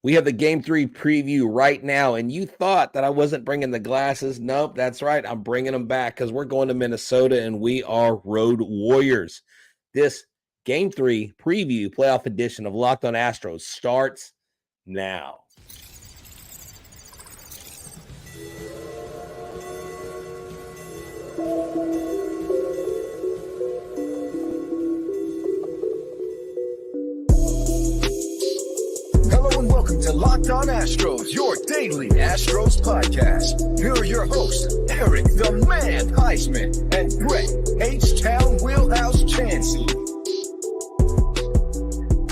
We have the Game 3 preview right now, and you thought that I wasn't bringing the glasses. Nope, that's right. I'm bringing them back because we're going to Minnesota, and we are Road Warriors. This Game 3 preview playoff edition of Locked on Astros starts now. Welcome to Locked on Astros, your daily Astros podcast. Here are your hosts, Eric the Man Heisman and Brett H-Town Wheelhouse Chansey.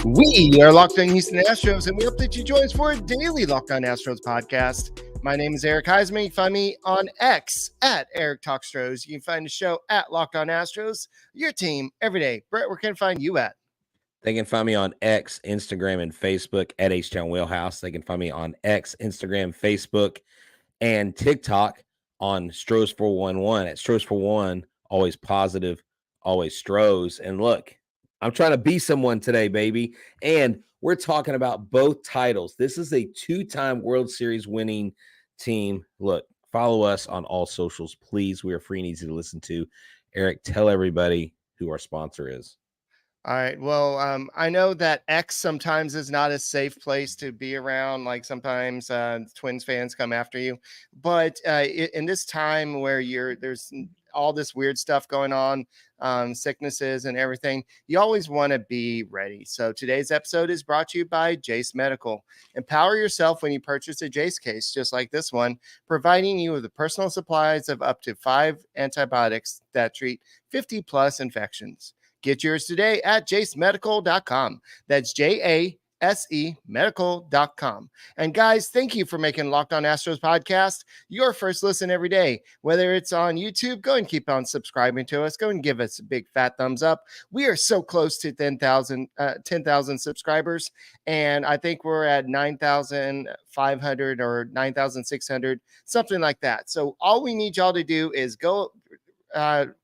We are Locked on Houston Astros, and we hope that you join us for a daily Locked on Astros podcast. My name is Eric Heisman. You can find me on X at Eric Talkstros. You can find the show at Locked on Astros, your team every day. Brett, where can I find you at? They can find me on X, Instagram, and Facebook at H-Town Wheelhouse. They can find me on X, Instagram, Facebook, and TikTok on Stros411 at Stros41. Always positive, always Stros. And look, I'm trying to be someone today, baby. And we're talking about both titles. This is a two-time World Series winning team. Look, follow us on all socials, please. We are free and easy to listen to. Eric, tell everybody who our sponsor is. All right. Well, I know that X sometimes is not a safe place to be around. Like sometimes Twins fans come after you, but in this time where there's all this weird stuff going on, sicknesses and everything, you always want to be ready. So today's episode is brought to you by Jace Medical. Empower yourself when you purchase a Jace case, just like this one, providing you with the personal supplies of up to 5 antibiotics that treat 50 plus infections. Get yours today at jacemedical.com. That's JASE medical.com. And guys, thank you for making Locked on Astros podcast your first listen every day. Whether it's on YouTube, go and keep on subscribing to us. Go and give us a big fat thumbs up. We are so close to 10,000 subscribers, and I think we're at 9,500 or 9,600, something like that. So all we need y'all to do is go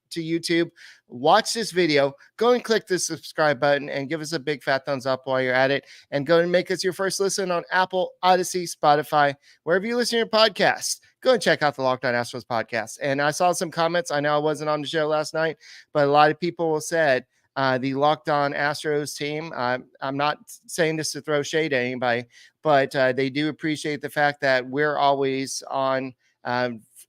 to YouTube, watch this video, go and click the subscribe button and give us a big fat thumbs up while you're at it, and go and make us your first listen on Apple, Odyssey, Spotify, wherever you listen to your podcasts. Go and check out the Locked on Astros podcast. And I saw some comments. I know I wasn't on the show last night, but a lot of people said the Locked on Astros team, I'm not saying this to throw shade at anybody, but they do appreciate the fact that we're always on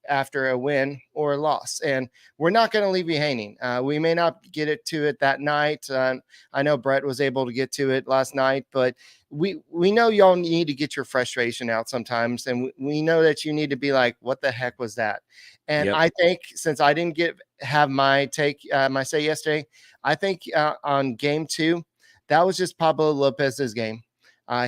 after a win or a loss, and we're not going to leave you hanging. We may not get to it that night. I know Brett was able to get to it last night, but we know y'all need to get your frustration out sometimes, and we know that you need to be like, what the heck was that? And I think since I didn't have my say yesterday, I think on game 2, that was just Pablo Lopez's game.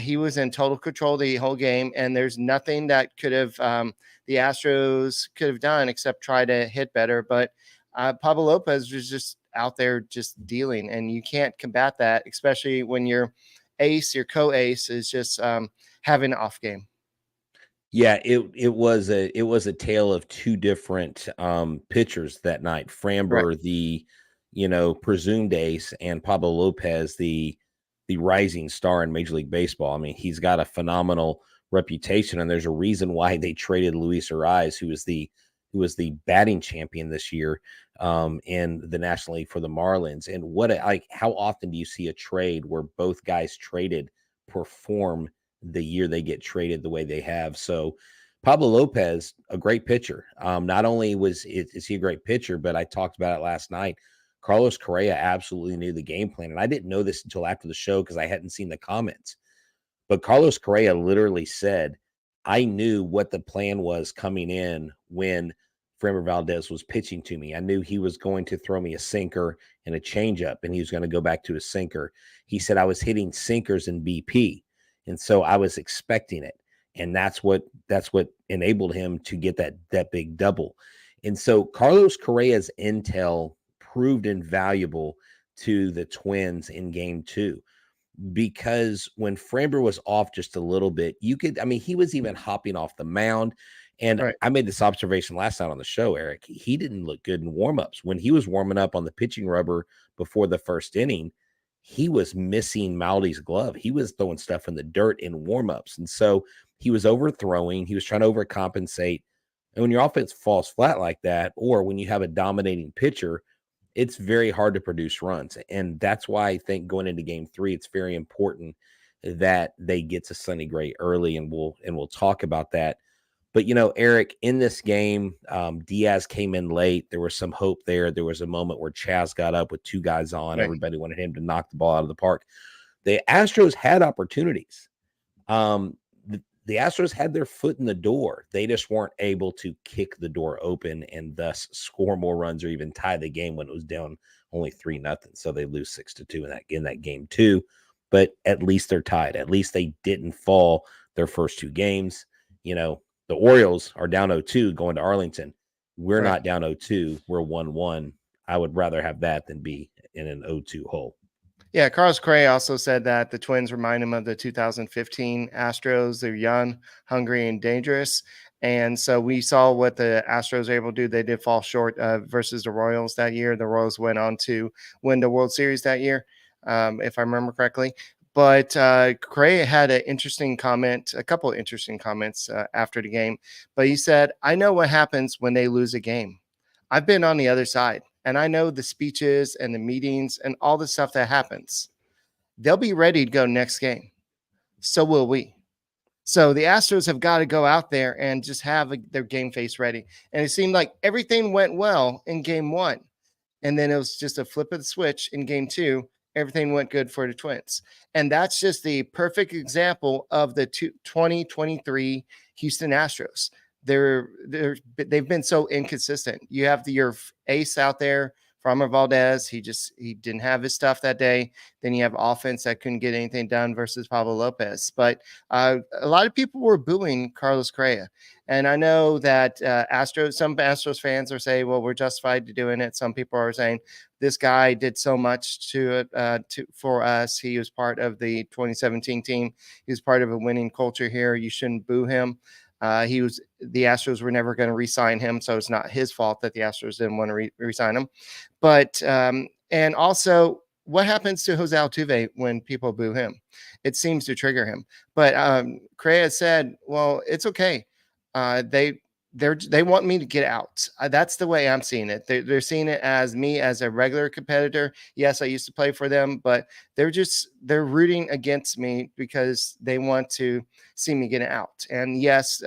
He was in total control the whole game, and there's nothing that could have the Astros could have done except try to hit better. But Pablo Lopez was just out there just dealing, and you can't combat that, especially when your co-ace is just having an off game. Yeah, it was a tale of two different pitchers that night. Framber, right, the presumed ace, and Pablo Lopez, the rising star in Major League Baseball. I mean, he's got a phenomenal reputation, and there's a reason why they traded Luis Ariz, who was the batting champion this year in the National League for the Marlins. And how often do you see a trade where both guys traded perform the year they get traded the way they have? So Pablo Lopez, a great pitcher. Not only is he a great pitcher, but I talked about it last night. Carlos Correa absolutely knew the game plan. And I didn't know this until after the show because I hadn't seen the comments. But Carlos Correa literally said, I knew what the plan was coming in when Framber Valdez was pitching to me. I knew he was going to throw me a sinker and a changeup, and he was going to go back to a sinker. He said I was hitting sinkers in BP, and so I was expecting it. And that's what enabled him to get that big double. And so Carlos Correa's intel proved invaluable to the Twins in game 2, because when Framber was off just a little bit, he was even hopping off the mound. And right, I made this observation last night on the show, Eric. He didn't look good in warmups. When he was warming up on the pitching rubber before the first inning, he was missing Maldi's glove. He was throwing stuff in the dirt in warmups. And so he was overthrowing. He was trying to overcompensate. And when your offense falls flat like that, or when you have a dominating pitcher, it's very hard to produce runs. And that's why I think going into game 3, it's very important that they get to Sonny Gray early, and we'll talk about that. But, Eric, in this game, Diaz came in late. There was some hope there. There was a moment where Chaz got up with 2 guys on. Right. Everybody wanted him to knock the ball out of the park. The Astros had opportunities. The Astros had their foot in the door. They just weren't able to kick the door open and thus score more runs or even tie the game when it was down only 3-0. So they lose 6-2 in that game too. But at least they're tied. At least they didn't fall their first 2 games. The Orioles are down 0-2 going to Arlington. We're not down 0-2. We're 1-1. I would rather have that than be in an 0-2 hole. Yeah, Carlos Correa also said that the Twins remind him of the 2015 Astros. They're young, hungry, and dangerous. And so we saw what the Astros were able to do. They did fall short versus the Royals that year. The Royals went on to win the World Series that year, if I remember correctly. But Correa had a couple of interesting comments after the game. But he said, I know what happens when they lose a game. I've been on the other side, and I know the speeches and the meetings and all the stuff that happens. They'll be ready to go next game. So will we. So the Astros have got to go out there and just have their game face ready. And it seemed like everything went well in game 1. And then it was just a flip of the switch in game 2. Everything went good for the Twins. And that's just the perfect example of the 2023 Houston Astros. They've been so inconsistent. You have your ace out there, Framber Valdez. He didn't have his stuff that day. Then you have offense that couldn't get anything done versus Pablo Lopez. But a lot of people were booing Carlos Correa. And I know that some Astros fans are saying, well, we're justified to doing it. Some people are saying this guy did so much for us. He was part of the 2017 team. He was part of a winning culture here. You shouldn't boo him. The Astros were never going to re-sign him, so it's not his fault that the Astros didn't want to re-sign him. But and also, what happens to Jose Altuve when people boo him? It seems to trigger him. But Correa said, "Well, it's okay. They want me to get out. That's the way I'm seeing it. They're seeing it as me as a regular competitor. Yes, I used to play for them, but they're rooting against me because they want to see me get out. And yes,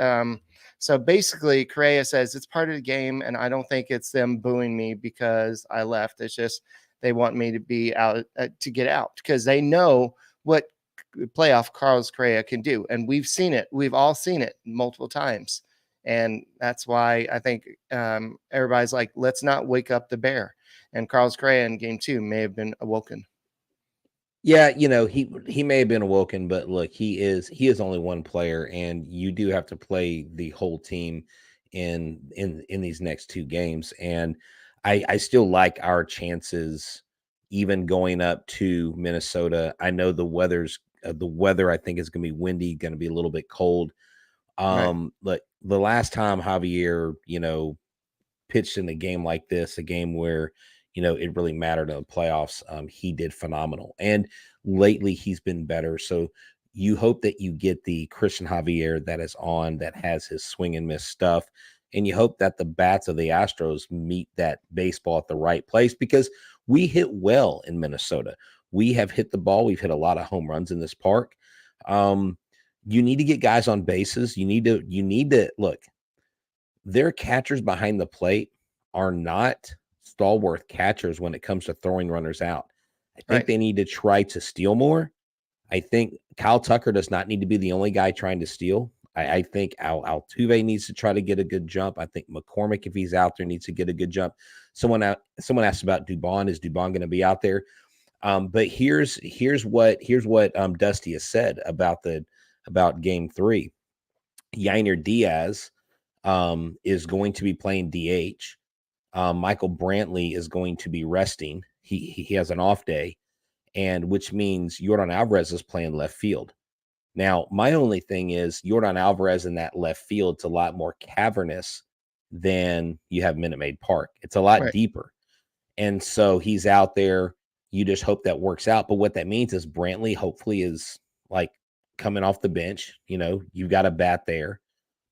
so basically Correa says it's part of the game, and I don't think it's them booing me because I left. It's just they want me to be out to get out because they know what playoff Carlos Correa can do, and we've seen it. We've all seen it multiple times. And that's why I think everybody's like, let's not wake up the bear. And Carlos Correa in game 2 may have been awoken. Yeah, he may have been awoken, but look, he is only one player, and you do have to play the whole team in these next 2 games. And I still like our chances, even going up to Minnesota. I know the weather I think is going to be windy, going to be a little bit cold. Look, the last time Javier, pitched in a game like this, a game where, it really mattered in the playoffs, he did phenomenal. And lately he's been better. So you hope that you get the Cristian Javier that has his swing and miss stuff. And you hope that the bats of the Astros meet that baseball at the right place, because we hit well in Minnesota. We have hit the ball. We've hit a lot of home runs in this park. You need to get guys on bases. You need to look. Their catchers behind the plate are not stalwart catchers when it comes to throwing runners out. I think they need to try to steal more. I think Kyle Tucker does not need to be the only guy trying to steal. I think Altuve needs to try to get a good jump. I think McCormick, if he's out there, needs to get a good jump. Someone asked about Dubon. Is Dubon going to be out there? But here's what Dusty has said about game 3. Yainer Diaz is going to be playing DH. Michael Brantley is going to be resting. He has an off day, and which means Yordan Alvarez is playing left field. Now, my only thing is Yordan Alvarez in that left field, it's a lot more cavernous than you have Minute Maid Park. It's a lot deeper. And so he's out there. You just hope that works out. But what that means is Brantley hopefully is like coming off the bench. You've got a bat there,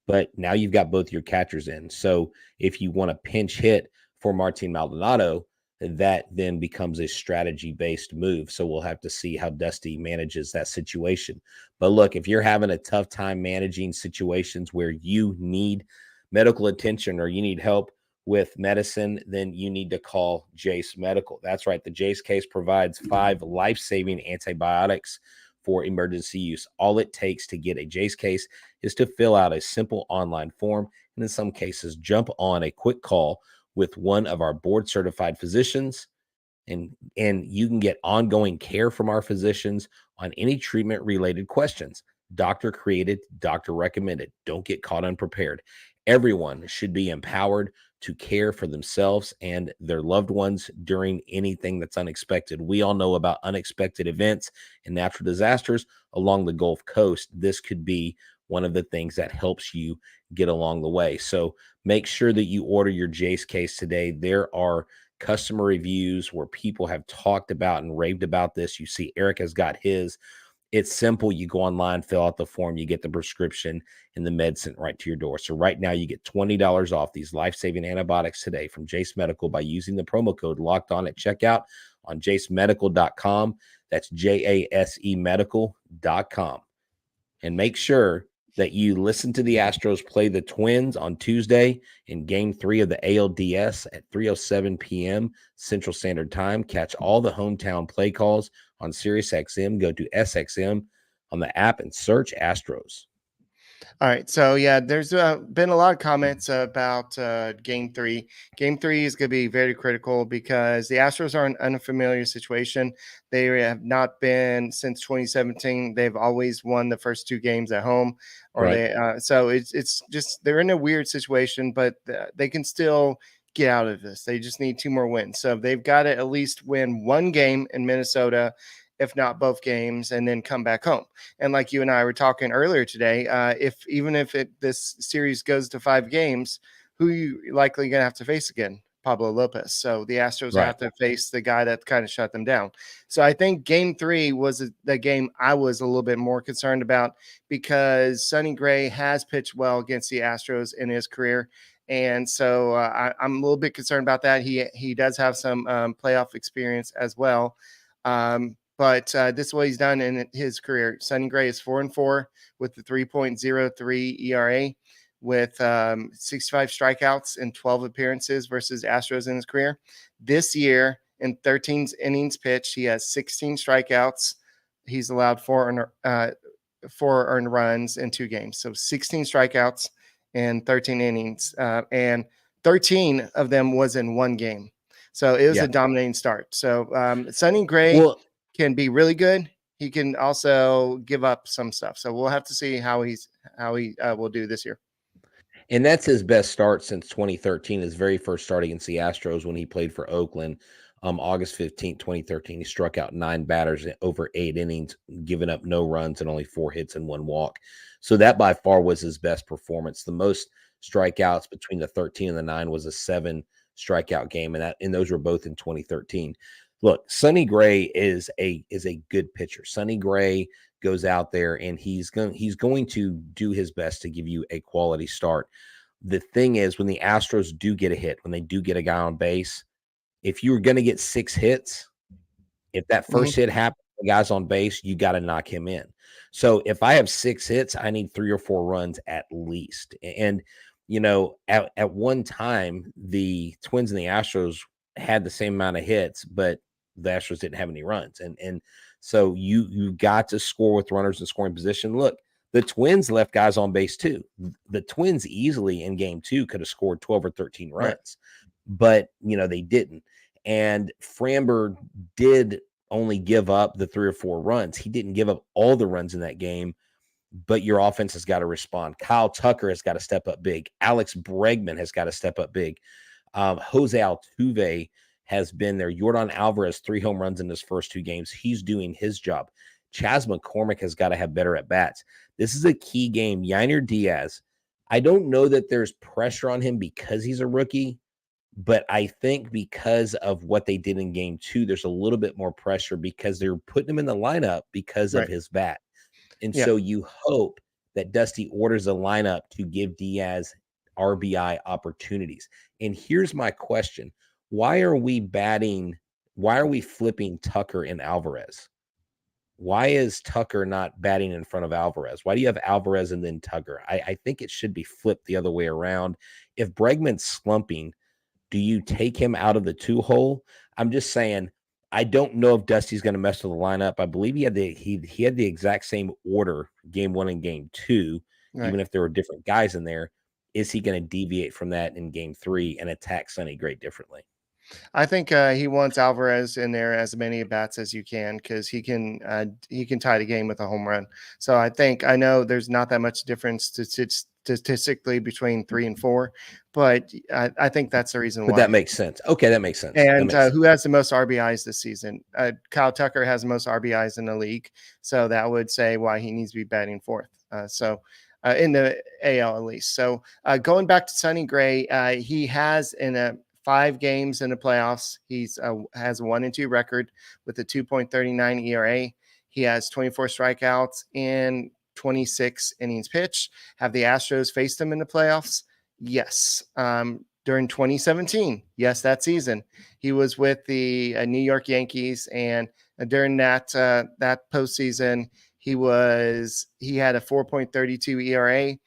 but now you've got both your catchers in. So if you want to pinch hit for Martin Maldonado, that then becomes a strategy-based move. So we'll have to see how Dusty manages that situation. But look, if you're having a tough time managing situations where you need medical attention or you need help with medicine, then you need to call Jace Medical. That's right. The Jace case provides 5 life-saving antibiotics for emergency use. All it takes to get a Jace case is to fill out a simple online form, and in some cases, jump on a quick call with one of our board-certified physicians, and you can get ongoing care from our physicians on any treatment-related questions. Doctor created, doctor recommended. Don't get caught unprepared. Everyone should be empowered to care for themselves and their loved ones during anything that's unexpected. We all know about unexpected events and natural disasters along the Gulf Coast. This could be one of the things that helps you get along the way. So make sure that you order your Jace case today. There are customer reviews where people have talked about and raved about this. You see Eric has got his. It's simple. You go online, fill out the form, you get the prescription and the med sent right to your door. So right now you get $20 off these life-saving antibiotics today from Jace Medical by using the promo code Locked On at checkout on jacemedical.com. That's JASE medical.com. And make sure that you listen to the Astros play the Twins on Tuesday in Game 3 of the ALDS at 3:07 p.m. Central Standard Time. Catch all the hometown play calls on SiriusXM. Go to SXM on the app and search Astros. All right. So, yeah, there's been a lot of comments about Game 3. Game 3 is going to be very critical because the Astros are an unfamiliar situation. They have not been since 2017. They've always won the first 2 games at home. Or Right. so it's just they're in a weird situation, but they can still get out of this. They just need 2 more wins. So they've got to at least win 1 game in Minnesota, if not both games, and then come back home. And like you and I were talking earlier today, if this series goes to 5 games, who you likely going to have to face again? Pablo Lopez. So the Astros Right. have to face the guy that kind of shut them down. So I think Game 3 was the game I was a little bit more concerned about because Sonny Gray has pitched well against the Astros in his career. And so I'm a little bit concerned about that. He does have some playoff experience as well. But this is what he's done in his career. Sonny Gray is 4-4 with the 3.03 ERA with 65 strikeouts in 12 appearances versus Astros in his career. This year, in 13 innings pitched, he has 16 strikeouts. He's allowed 4 earned runs in 2 games. So 16 strikeouts in 13 innings. And 13 of them was in 1 game. So it was a dominating start. So Sonny Gray can be really good. He can also give up some stuff. So we'll have to see how he will do this year. And that's his best start since 2013, his very first start against the Astros when he played for Oakland. August 15th, 2013, he struck out 9 batters in over 8 innings, giving up no runs and only 4 hits and 1 walk. So that by far was his best performance. The most strikeouts between the 13 and the 9 was a 7 strikeout game, and those were both in 2013. Look, Sonny Gray is a good pitcher. Sonny Gray goes out there and he's going to do his best to give you a quality start. The thing is, when the Astros do get a hit, when they do get a guy on base, if you're going to get 6 hits, if that first hit happens, the guy's on base, you got to knock him in. So if I have 6 hits, I need 3 or 4 runs at least. And at one time, the Twins and the Astros had the same amount of hits, but the Astros didn't have any runs. And so you got to score with runners in scoring position. Look, the Twins left guys on base too. The Twins easily in Game 2 could have scored 12 or 13 runs, but they didn't. And Framber did only give up the 3 or 4 runs. He didn't give up all the runs in that game, but your offense has got to respond. Kyle Tucker has got to step up big. Alex Bregman has got to step up big. Jose Altuve has been there. Yordan Alvarez, 3 home runs in his first 2 games. He's doing his job. Chas McCormick has got to have better at-bats. This is a key game. Yainer Diaz, I don't know that there's pressure on him because he's a rookie, But I think because of what they did in game 2, there's a little bit more pressure because they're putting him in the lineup because of Right. his bat. And Yeah. so you hope that Dusty orders a lineup to give Diaz RBI opportunities. And here's my question. Why are we flipping Tucker and Alvarez? Why is Tucker not batting in front of Alvarez? Why do you have Alvarez and then Tucker? I think it should be flipped the other way around. If Bregman's slumping, do you take him out of the 2-hole? I'm just saying, I don't know if Dusty's going to mess with the lineup. I believe he had the exact same order game 1 and game 2, Right. even if there were different guys in there. Is he going to deviate from that in game 3 and attack Sonny Gray differently? I think he wants Alvarez in there as many bats as you can because he can tie the game with a home run. So I know there's not that much difference statistically between 3 and 4, but I think that's the reason why. But that makes sense. Okay, that makes sense. And who has the most RBIs this season? Kyle Tucker has the most RBIs in the league, so that would say why he needs to be batting 4th. In the AL at least. So going back to Sonny Gray, he has in a 5 games in the playoffs. He's has a 1-2 record with a 2.39 ERA. He has 24 strikeouts in 26 innings pitched. Have the Astros faced him in the playoffs? Yes. During 2017, yes, that season, he was with the New York Yankees, and during that postseason, he had a 4.32 ERA.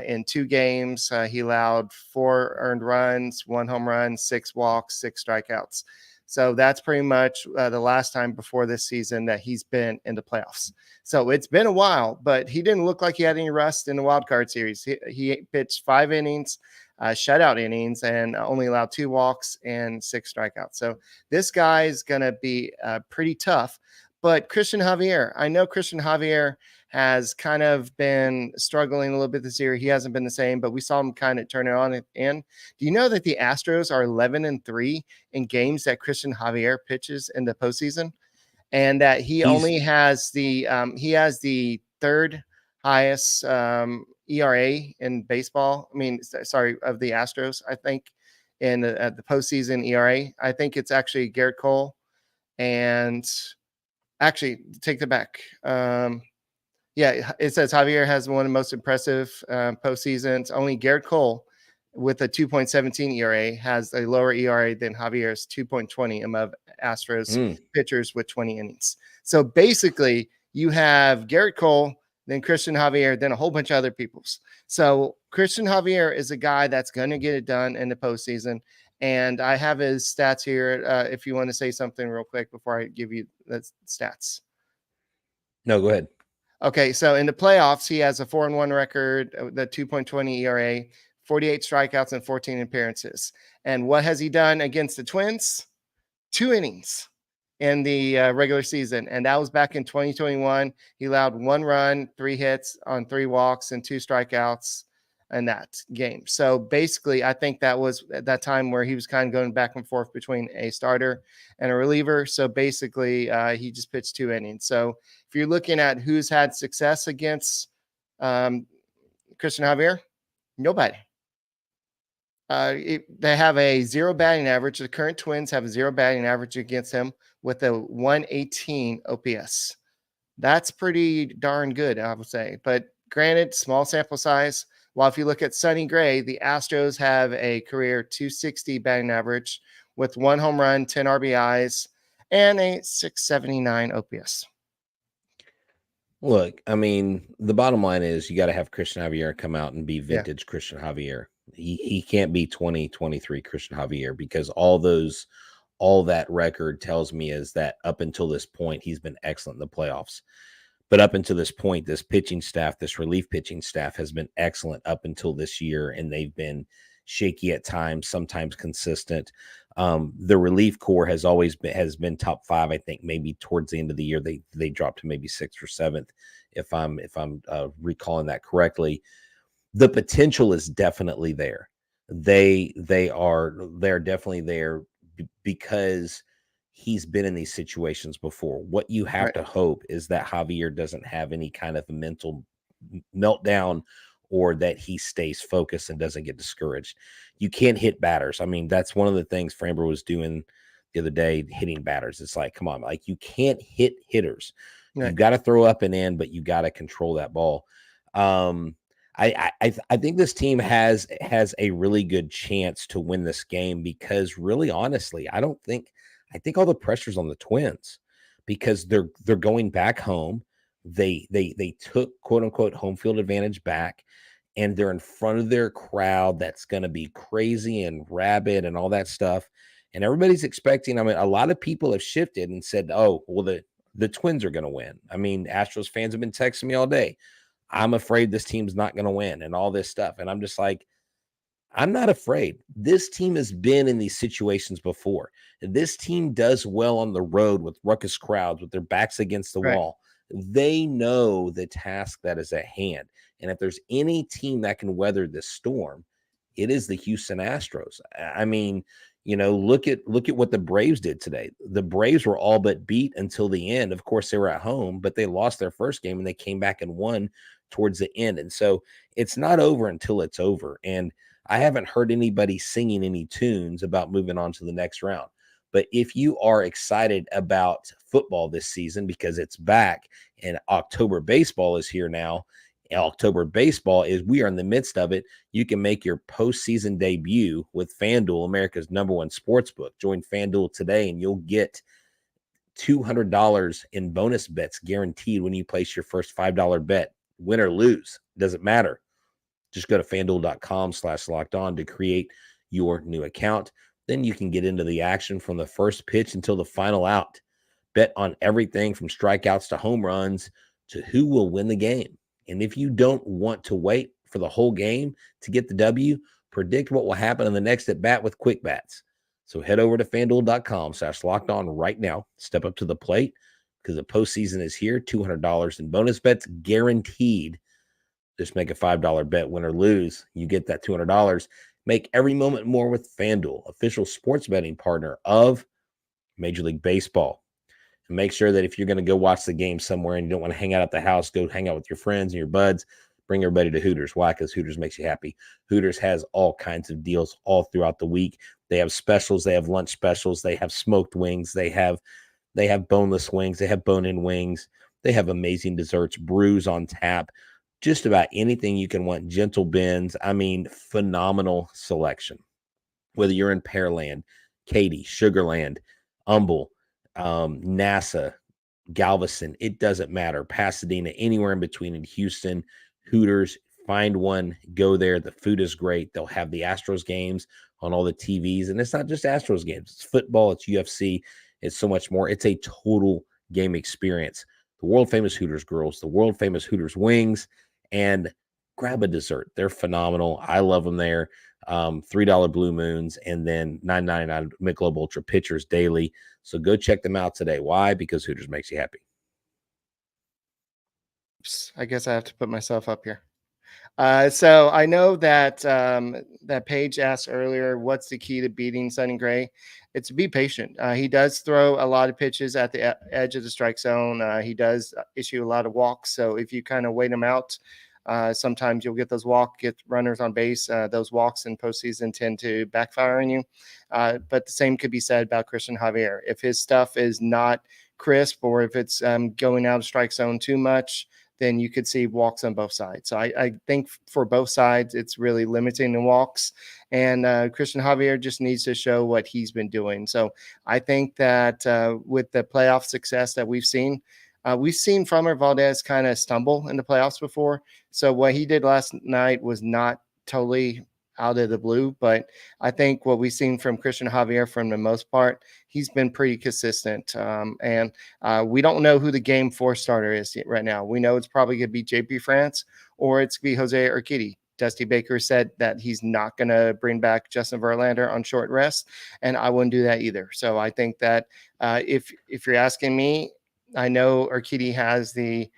In 2 games, he allowed 4 earned runs, 1 home run, 6 walks, 6 strikeouts. So that's pretty much the last time before this season that he's been in the playoffs. So it's been a while, but he didn't look like he had any rust in the wild card series. He pitched 5 innings, shutout innings, and only allowed 2 walks and 6 strikeouts. So this guy's going to be pretty tough. But Cristian Javier, I know Cristian Javier has kind of been struggling a little bit this year. He hasn't been the same, but we saw him kind of turn it on. And do you know that the Astros are 11-3 in games that Cristian Javier pitches in the postseason, and that he only has the 3rd highest ERA in baseball? I mean, sorry, of the Astros, I think in the postseason ERA. I think it's actually Garrett Cole, and actually take the back. Yeah, it says Javier has one of the most impressive postseasons. Only Garrett Cole, with a 2.17 ERA, has a lower ERA than Javier's 2.20 above Astros pitchers with 20 innings. So basically, you have Garrett Cole, then Cristian Javier, then a whole bunch of other people's. So Cristian Javier is a guy that's going to get it done in the postseason. And I have his stats here. If you want to say something real quick before I give you the stats. No, go ahead. Okay, so in the playoffs, he has a 4-1 record, the 2.20 ERA, 48 strikeouts, and 14 appearances. And what has he done against the Twins? 2 innings in the regular season, and that was back in 2021. He allowed 1 run, 3 hits on 3 walks, and 2 strikeouts in that game. So basically, I think that was at that time where he was kind of going back and forth between a starter and a reliever. So basically, he just pitched 2 innings. So if you're looking at who's had success against Cristian Javier, nobody. They have a 0 batting average. The current Twins have a 0 batting average against him with a 118 OPS. That's pretty darn good, I would say. But granted, small sample size. While if you look at Sonny Gray, the Astros have a career 260 batting average with 1 home run, 10 RBIs, and a 679 OPS. Look, I mean, the bottom line is you got to have Cristian Javier come out and be vintage Cristian Javier. He can't be 2023 Cristian Javier because all that record tells me is that up until this point, he's been excellent in the playoffs. But up until this point, this pitching staff, this relief pitching staff has been excellent up until this year, and they've been shaky at times, sometimes consistent. The relief core has been top 5. I think maybe towards the end of the year they dropped to maybe 6th or 7th, if I'm recalling that correctly. The potential is definitely there. They're definitely there because he's been in these situations before. What you have to hope is that Javier doesn't have any kind of mental meltdown or that he stays focused and doesn't get discouraged. You can't hit batters. I mean, that's one of the things Framber was doing the other day, hitting batters. It's like, come on, like you can't hit hitters. Right. You got to throw up and in, but you got to control that ball. I think this team has a really good chance to win this game because, really, honestly, I think all the pressure's on the Twins because they're going back home. They took quote unquote home field advantage back, and they're in front of their crowd that's going to be crazy and rabid and all that stuff. And everybody's expecting. I mean, a lot of people have shifted and said, "Oh, well, the Twins are going to win." I mean, Astros fans have been texting me all day. I'm afraid this team's not going to win and all this stuff. And I'm just like, I'm not afraid. This team has been in these situations before. This team does well on the road with ruckus crowds, with their backs against the wall. They know the task that is at hand. And if there's any team that can weather this storm, it is the Houston Astros. I mean, look at what the Braves did today. The Braves were all but beat until the end. Of course, they were at home, but they lost their first game and they came back and won towards the end. And so it's not over until it's over. And I haven't heard anybody singing any tunes about moving on to the next round. But if you are excited about football this season because it's back and October baseball is here now, October baseball we are in the midst of it. You can make your postseason debut with FanDuel, America's #1 sportsbook. Join FanDuel today and you'll get $200 in bonus bets guaranteed when you place your first $5 bet. Win or lose, doesn't matter. Just go to FanDuel.com/lockedon to create your new account. Then you can get into the action from the first pitch until the final out. Bet on everything from strikeouts to home runs to who will win the game. And if you don't want to wait for the whole game to get the W, predict what will happen in the next at bat with quick bats. So head over to FanDuel.com/lockedon right now. Step up to the plate because the postseason is here. $200 in bonus bets guaranteed. Just make a $5 bet, win or lose. You get that $200. Make every moment more with FanDuel, official sports betting partner of Major League Baseball. And make sure that if you're going to go watch the game somewhere and you don't want to hang out at the house, go hang out with your friends and your buds, bring everybody to Hooters. Why? Because Hooters makes you happy. Hooters has all kinds of deals all throughout the week. They have specials. They have lunch specials. They have smoked wings. They have boneless wings. They have bone-in wings. They have amazing desserts, brews on tap. Just about anything you can want. Gentle bins. I mean, phenomenal selection. Whether you're in Pearland, Katy, Sugarland, Humble, NASA, Galveston, it doesn't matter. Pasadena, anywhere in between in Houston, Hooters, find one, go there. The food is great. They'll have the Astros games on all the TVs. And it's not just Astros games. It's football. It's UFC. It's so much more. It's a total game experience. The world famous Hooters girls, the world famous Hooters wings, and grab a dessert. They're phenomenal. I love them there. $3 Blue Moons and then $9.99 Michelob Ultra pitchers daily. So go check them out today. Why? Because Hooters makes you happy. I guess I have to put myself up here. So I know that that Paige asked earlier, what's the key to beating Sonny Gray? It's to be patient. He does throw a lot of pitches at the edge of the strike zone. He does issue a lot of walks. So if you kind of wait him out, sometimes you'll get get runners on base. Those walks in postseason tend to backfire on you. But the same could be said about Cristian Javier. If his stuff is not crisp or if it's going out of strike zone too much, then you could see walks on both sides. So I think for both sides, it's really limiting the walks. And Cristian Javier just needs to show what he's been doing. So I think that with the playoff success that we've seen Framber Valdez kind of stumble in the playoffs before. So what he did last night was not totally out of the blue, but I think what we've seen from Cristian Javier, from the most part, he's been pretty consistent. And we don't know who the game 4 starter is right now. We know it's probably going to be JP France or it's going to be Jose Urquidy. Dusty Baker said that he's not going to bring back Justin Verlander on short rest, and I wouldn't do that either. So I think that if you're asking me, I know Urquidy has the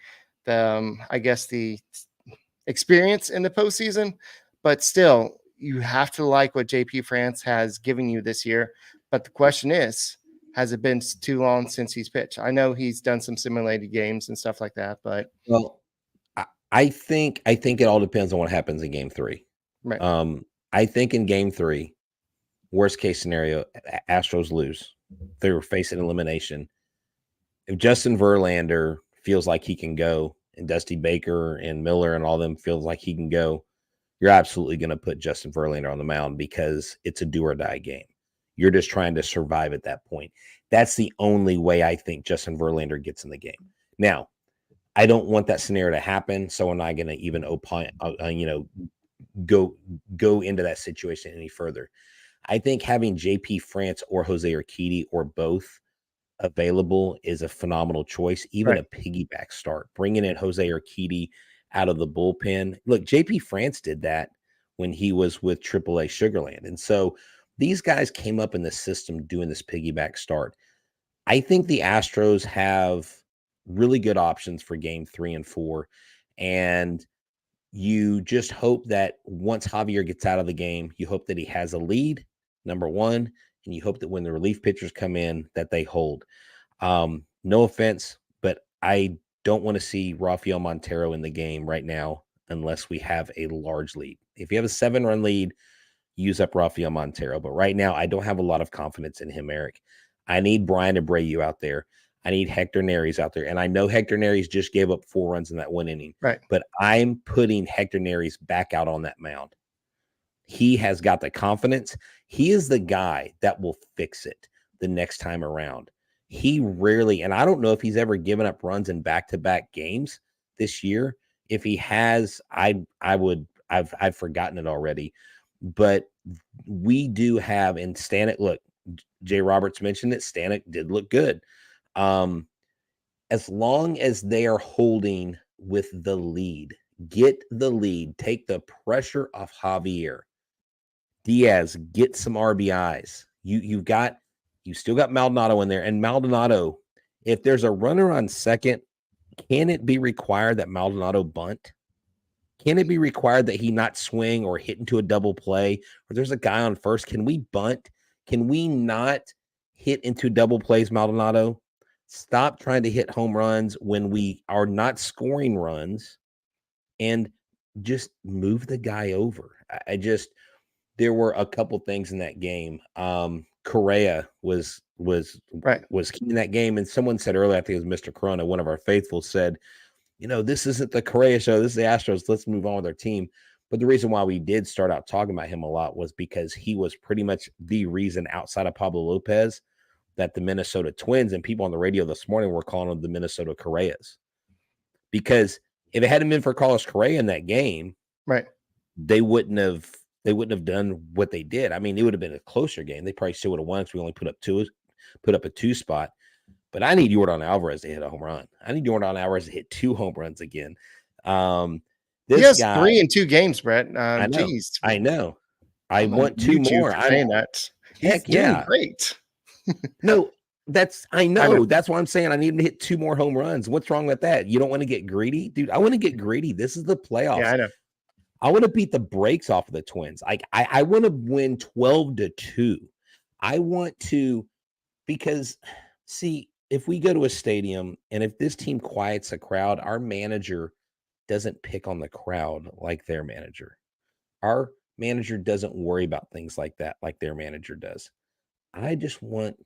experience in the postseason, but still, you have to like what JP France has given you this year. But the question is, has it been too long since he's pitched? I know he's done some simulated games and stuff like that, but I think it all depends on what happens in game 3. Right. I think in game 3, worst case scenario, Astros lose. They were facing elimination. If Justin Verlander feels like he can go, and Dusty Baker and Miller and all them feels like he can go, you're absolutely going to put Justin Verlander on the mound because it's a do or die game. You're just trying to survive at that point. That's the only way I think Justin Verlander gets in the game. Now, I don't want that scenario to happen, so I'm not going to even opine, go into that situation any further. I think having JP France or Jose Urquidy or both available is a phenomenal choice. Even Right. a piggyback start, bringing in Jose Urquidy out of the bullpen. Look, JP France did that when he was with AAA Sugarland, and so these guys came up in the system doing this piggyback start. I think the Astros have really good options for game 3 and 4, and you just hope that once Javier gets out of the game, you hope that he has a lead, number one, and you hope that when the relief pitchers come in, that they hold. No offense, but I don't want to see Rafael Montero in the game right now unless we have a large lead. If you have a 7-run lead, use up Rafael Montero. But right now, I don't have a lot of confidence in him, Eric. I need Brian Abreu out there. I need Hector Neris out there. And I know Hector Neris just gave up 4 runs in that 1 inning. Right. But I'm putting Hector Neris back out on that mound. He has got the confidence. He is the guy that will fix it the next time around. He rarely, and I don't know if he's ever given up runs in back-to-back games this year. If he has, I've forgotten it already. But we do have in Stanek. Look, Jay Roberts mentioned it. Stanek did look good. As long as they are holding with the lead, get the lead, take the pressure off Javier. Diaz, get some RBIs. You still got Maldonado in there, and Maldonado, if there's a runner on second, can it be required that Maldonado bunt? Can it be required that he not swing or hit into a double play? Or there's a guy on first. Can we bunt? Can we not hit into double plays, Maldonado? Stop trying to hit home runs when we are not scoring runs, and just move the guy over. There were a couple things in that game. Correa was key in that game, and someone said earlier, I think it was Mr. Corona, one of our faithfuls, said, this isn't the Correa show. This is the Astros. Let's move on with our team. But the reason why we did start out talking about him a lot was because he was pretty much the reason outside of Pablo Lopez that the Minnesota Twins and people on the radio this morning were calling them the Minnesota Correas. Because if it hadn't been for Carlos Correa in that game, right, they wouldn't have done what they did. I mean, it would have been a closer game. They probably still would have won because we only put up a 2 spot. But I need Yordan Alvarez to hit a home run. I need Yordan Alvarez to hit 2 home runs again. He has guy, 3 in 2 games, Brett. I know. Geez. I know. I want 2 more. I'm saying that. He's doing great. No, I know. That's why I'm saying I need him to hit 2 more home runs. What's wrong with that? You don't want to get greedy? Dude, I want to get greedy. This is the playoffs. Yeah, I know. I want to beat the brakes off of the Twins. I want to win 12-2. I want to, because, see, if we go to a stadium and if this team quiets a crowd, our manager doesn't pick on the crowd like their manager. Our manager doesn't worry about things like that like their manager does. I just want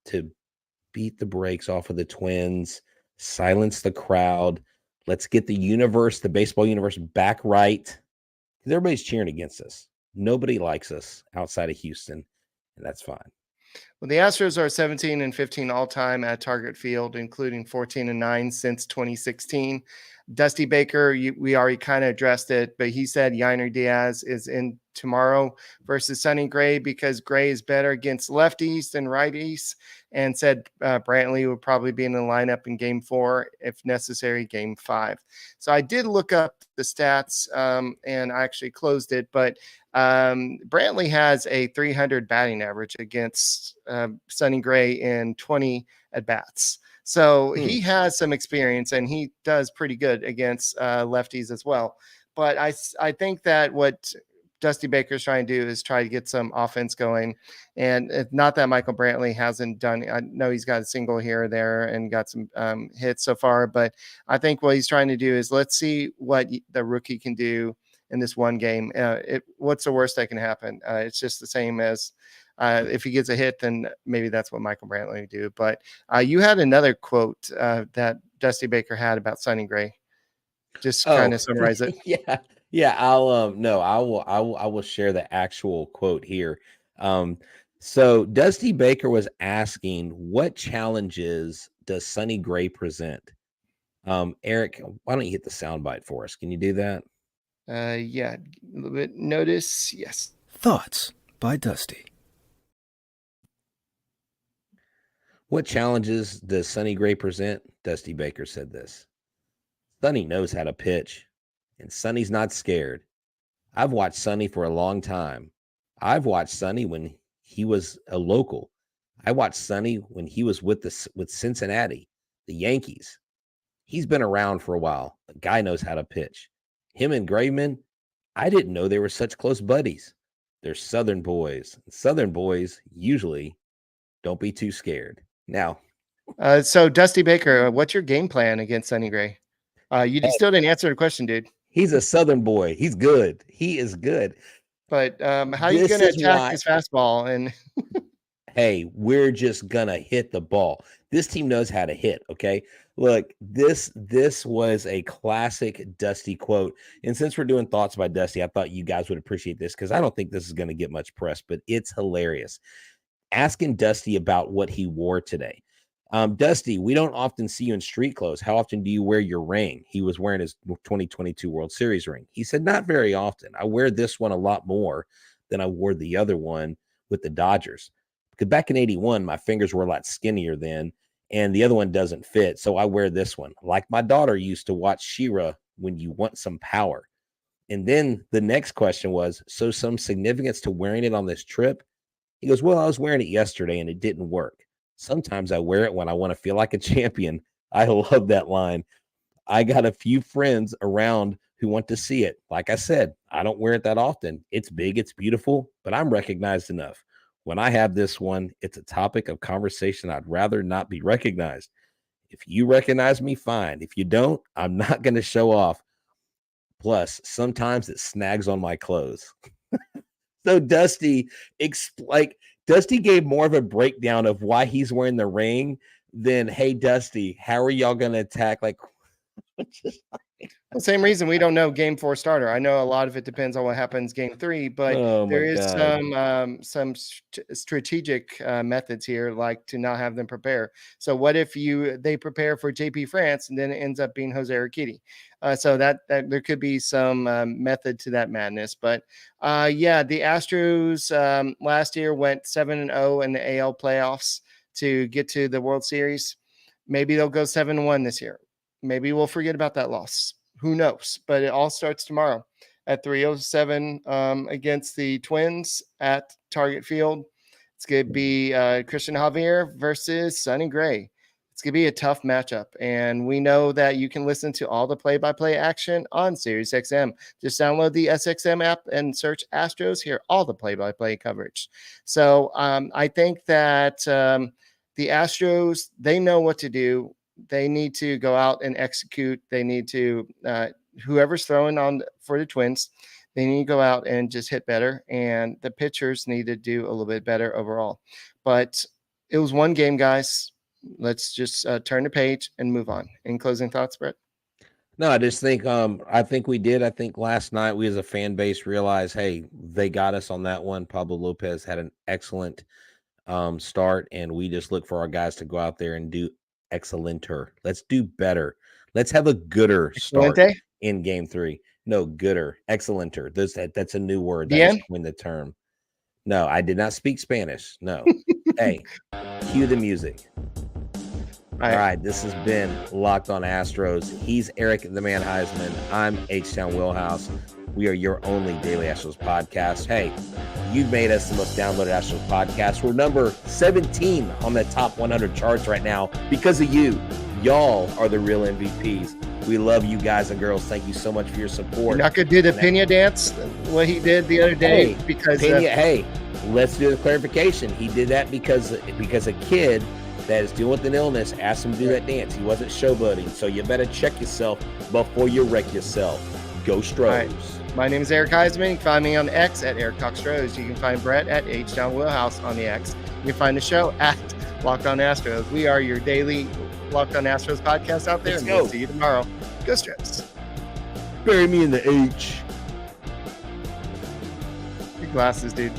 to beat the brakes off of the Twins, silence the crowd. Let's get the baseball universe back right. Because everybody's cheering against us. Nobody likes us outside of Houston, and that's fine. Well, the Astros are 17-15 all-time at Target Field, including 14-9 since 2016. Dusty Baker, we already kind of addressed it, but he said Yainer Diaz is in tomorrow versus Sonny Gray because Gray is better against lefties than righties, and said Brantley would probably be in the lineup in Game 4, if necessary, Game 5. So I did look up the stats, and I actually closed it, but Brantley has a 300 batting average against Sonny Gray in 20 at-bats. So he has some experience, and he does pretty good against lefties as well. But I think that what Dusty Baker's trying to do is try to get some offense going. And it's not that Michael Brantley hasn't done. I know he's got a single here or there and got some hits so far, but I think what he's trying to do is let's see what the rookie can do in this one game. What's the worst that can happen? It's just the same as if he gets a hit, then maybe that's what Michael Brantley would do. But you had another quote that Dusty Baker had about Sonny Gray. Just kind of summarize it. Yeah. I will share the actual quote here. So Dusty Baker was asking, what challenges does Sonny Gray present? Eric, why don't you hit the soundbite for us? Can you do that? Yeah, a little bit notice. Yes. Thoughts by Dusty. What challenges does Sonny Gray present? Dusty Baker said this. Sonny knows how to pitch, and Sonny's not scared. I've watched Sonny for a long time. I've watched Sonny when he was a local. I watched Sonny when he was with Cincinnati, the Yankees. He's been around for a while. The guy knows how to pitch. Him and Graveman, I didn't know they were such close buddies. They're Southern boys. Southern boys usually don't be too scared. Now, so Dusty Baker, what's your game plan against Sonny Gray? You still didn't answer the question, dude. He's a Southern boy. He's good. He is good. But how are you going to attack his fastball? And hey, we're just going to hit the ball. This team knows how to hit, okay? Look, this was a classic Dusty quote. And since we're doing thoughts by Dusty, I thought you guys would appreciate this because I don't think this is going to get much press, but it's hilarious. Asking Dusty about what he wore today. Dusty, we don't often see you in street clothes. How often do you wear your ring? He was wearing his 2022 World Series ring. He said, not very often. I wear this one a lot more than I wore the other one with the Dodgers. Because back in 81, my fingers were a lot skinnier then, and the other one doesn't fit. So I wear this one. Like my daughter used to watch She-Ra when you want some power. And then the next question was, so some significance to wearing it on this trip? He goes, well, I was wearing it yesterday and it didn't work. Sometimes I wear it when I want to feel like a champion. I love that line. I got a few friends around who want to see it. Like I said, I don't wear it that often. It's big, it's beautiful, but I'm recognized enough. When I have this one, it's a topic of conversation I'd rather not be recognized. If you recognize me, fine. If you don't, I'm not going to show off. Plus, sometimes it snags on my clothes. So Dusty gave more of a breakdown of why he's wearing the ring than, hey, Dusty, how are y'all going to attack? Like, the same reason we don't know game 4 starter. I know a lot of it depends on what happens game 3, but there is some strategic methods here, like to not have them prepare. So what if they prepare for JP France and then it ends up being Jose Urquidy? So that there could be some method to that madness. But the Astros last year went 7-0 in the AL playoffs to get to the World Series. Maybe they'll go 7-1 this year. Maybe we'll forget about that loss. Who knows? But it all starts tomorrow at 3:07 against the Twins at Target Field. It's going to be Cristian Javier versus Sonny Gray. It's going to be a tough matchup. And we know that you can listen to all the play-by-play action on SiriusXM. Just download the SXM app and search Astros. Hear all the play-by-play coverage. So I think that the Astros, they know what to do. They need to go out and execute. They need to, whoever's throwing on for the Twins, they need to go out and just hit better. And the pitchers need to do a little bit better overall. But it was one game, guys. Let's just turn the page and move on. Any closing thoughts, Brett? No, I just think I think we did. I think last night we as a fan base realized, hey, they got us on that one. Pablo Lopez had an excellent start, and we just look for our guys to go out there and do excellenter. Let's do better. Let's have a gooder start in game 3. No, gooder, excellenter. That's a new word. That is when the term. No, I did not speak Spanish. No. Hey, cue the music. All right, this has been Locked on Astros. He's Eric, the Man Heisman. I'm H-Town Wheelhouse. We are your only daily Astros podcast. Hey, you've made us the most downloaded Astros podcast. We're number 17 on the top 100 charts right now because of you. Y'all are the real MVPs. We love you guys and girls. Thank you so much for your support. You're not going to do the Pena dance, what he did the other day, because Pena, let's do the clarification. He did that because a kid that is dealing with an illness asked him to do that dance. He wasn't showboating, so you better check yourself before you wreck yourself. Go Stros. Right. My name is Eric Heisman. You can find me on X at Eric Talk Stros. You can find Brett at H-Town Wheelhouse on the X. You can find the show at Locked On Astros. We are your daily Locked On Astros podcast out there. We'll see you tomorrow. Go Stros. Bury me in the H. Your glasses, dude.